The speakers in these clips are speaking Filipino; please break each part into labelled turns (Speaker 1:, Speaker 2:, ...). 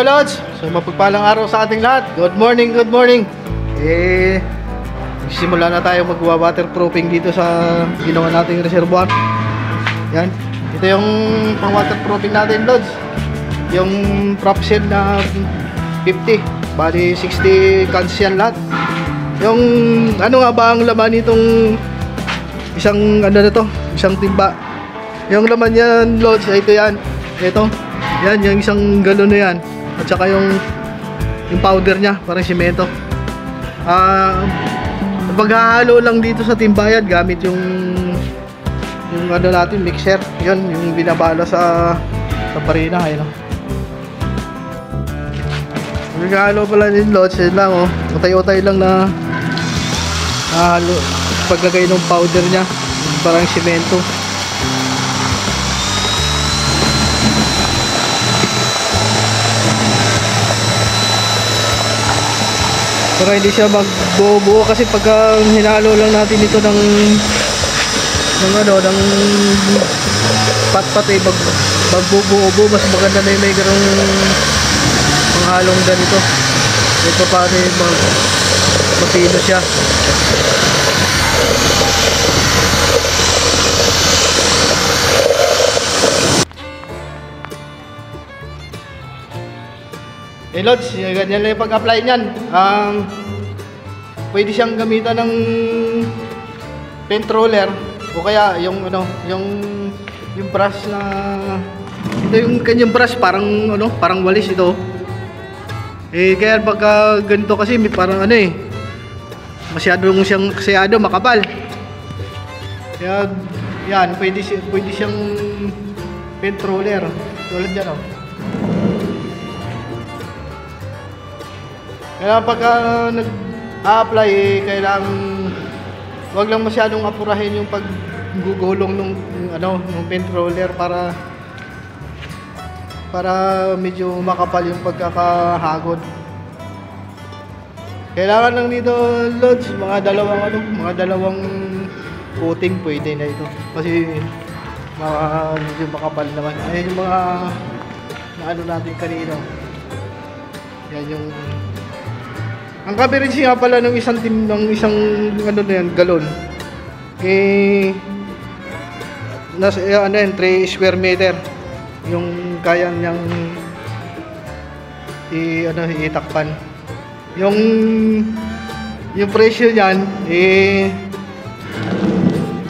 Speaker 1: mga lods, so mapagpalang araw sa ating lahat. Good morning, good morning. Simula na tayo mag-waterproofing dito sa ginawa nating reservoir. Yan, ito yung pang waterproofing natin, lods. Yung prop seal na 50, bali 60 cans yan lahat. Yung ano nga ba ang laman nitong isang ano na to, isang timba. Yung laman yan, lods, ito yan. Ito, yan, yung isang galon na yan. At saka yung powder nya, parang simento. Paghahalo lang dito sa timbayan gamit yung ano natin, mixer. Yun, yung binabala sa parina, ayun. Paghahalo pala din, lods, yun lang, oh. Utay-utay lang na halo. Paglagay ng powder nya, parang simento. Para hindi siya magbuo-buo, kasi pagka hinalo lang natin ito ng pat-pat magbubuo-buo, mas maganda na yung may garong panghalong ganito. Ito para mapino siya. Lods, ganyan lang yung pag-apply niyan. Pwede siyang gamitan ng paint roller o kaya yung brush na ito, yung kanyang brush parang walis ito. Kaya pagka ganito kasi may parang masyado makapal. Kaya yan, pwede siyang paint roller tulad yan, oh. Kaya pagka nag-a-apply, kailangan wag lang masyadong apurahin yung paggugulong ng paint roller para medyo makapal yung pagkakahagod. Kailangan lang dito, lods, mga dalawang coating pwede na ito. Kasi medyo makapal naman. Ayun yung mga natin kanina. Yan yung ang coverage nga pala ng isang galon. Nasa 3 square meter yung kaya niyang itakpan. Yung presyo niyan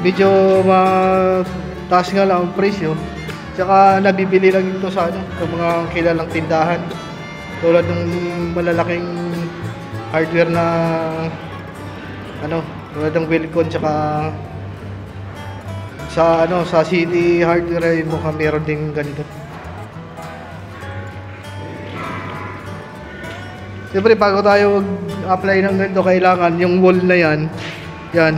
Speaker 1: medyo mataas nga lang ang presyo. Tsaka nabibili lang ito sa mga kilalang tindahan. Tulad ng malalaking hardware na tulad ng Wilcon, tsaka sa City Hardware ay mukhang meron din ganito. Siyempre bago tayo mag-apply ng ganito, kailangan yung wall na yan, yung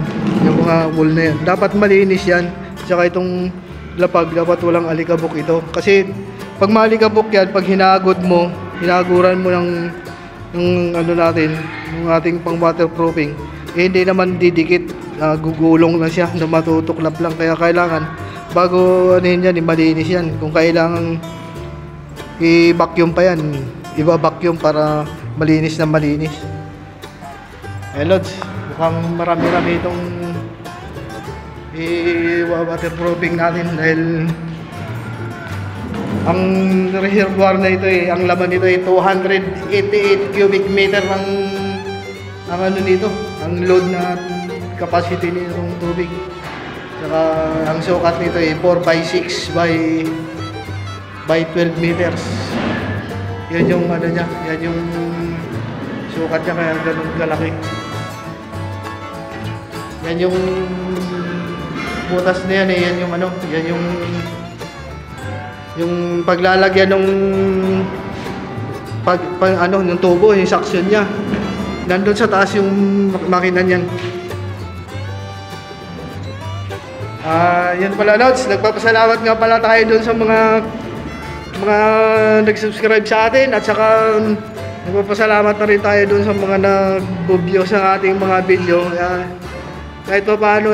Speaker 1: mga wall na yan dapat malinis yan. Tsaka itong lapag dapat walang alikabok ito, kasi pag maalikabok yan, pag hinaguran mo yung ating pang waterproofing, hindi naman didikit, gugulong lang siya, matutuklap lang. Kaya kailangan bago malinis yan. Kung kailangan i-vacuum pa yan, iba-vacuum para malinis na malinis. Lods, mukhang marami-rami itong i-waterproofing natin dahil ang reservoir na ito ang laman nito ay 288 cubic meter ang load na capacity nitong tubig. Saka ang sukat nito ay 4x6 by 12 meters. Yan yung yan yung sukat niya, kaya ganun kalaki. Yan yung butas na yan, yan yung paglalagyan ng ng tubo, yung suction niya. Nandun sa taas yung makina niyan. Yan pala, lods. Nagpapasalamat nga pala tayo dun sa mga nag-subscribe sa atin, at saka nagpapasalamat na rin tayo dun sa mga nag-view sa ating mga video. Kahit pa paano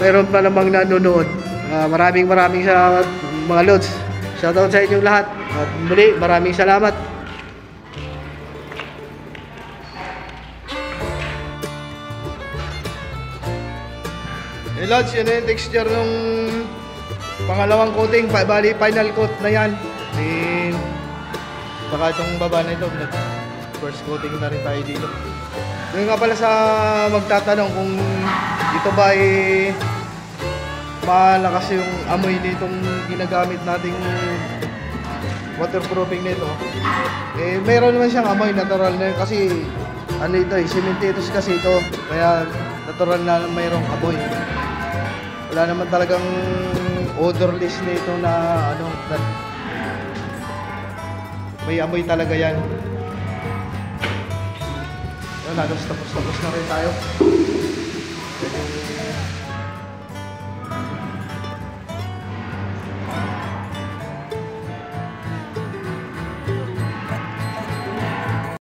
Speaker 1: mayroon pa namang nanonood. Maraming salamat mga lods. Shoutout sa inyong lahat. At muli, maraming salamat. Lods, yun yung texture nung pangalawang coating, bali final coat na yan. Saka itong baba na ito, first coating na rin tayo dito. Yung nga pala sa magtatanong kung ito ba malakas yung amoy nitong ginagamit nating waterproofing nito. Mayroon naman siyang amoy, natural na yun, kasi ano ito cementeros kasi ito, kaya natural na mayroong amoy. Wala naman talagang odorless nito na ano, may amoy talaga yan. Halos tapos na rin tayo.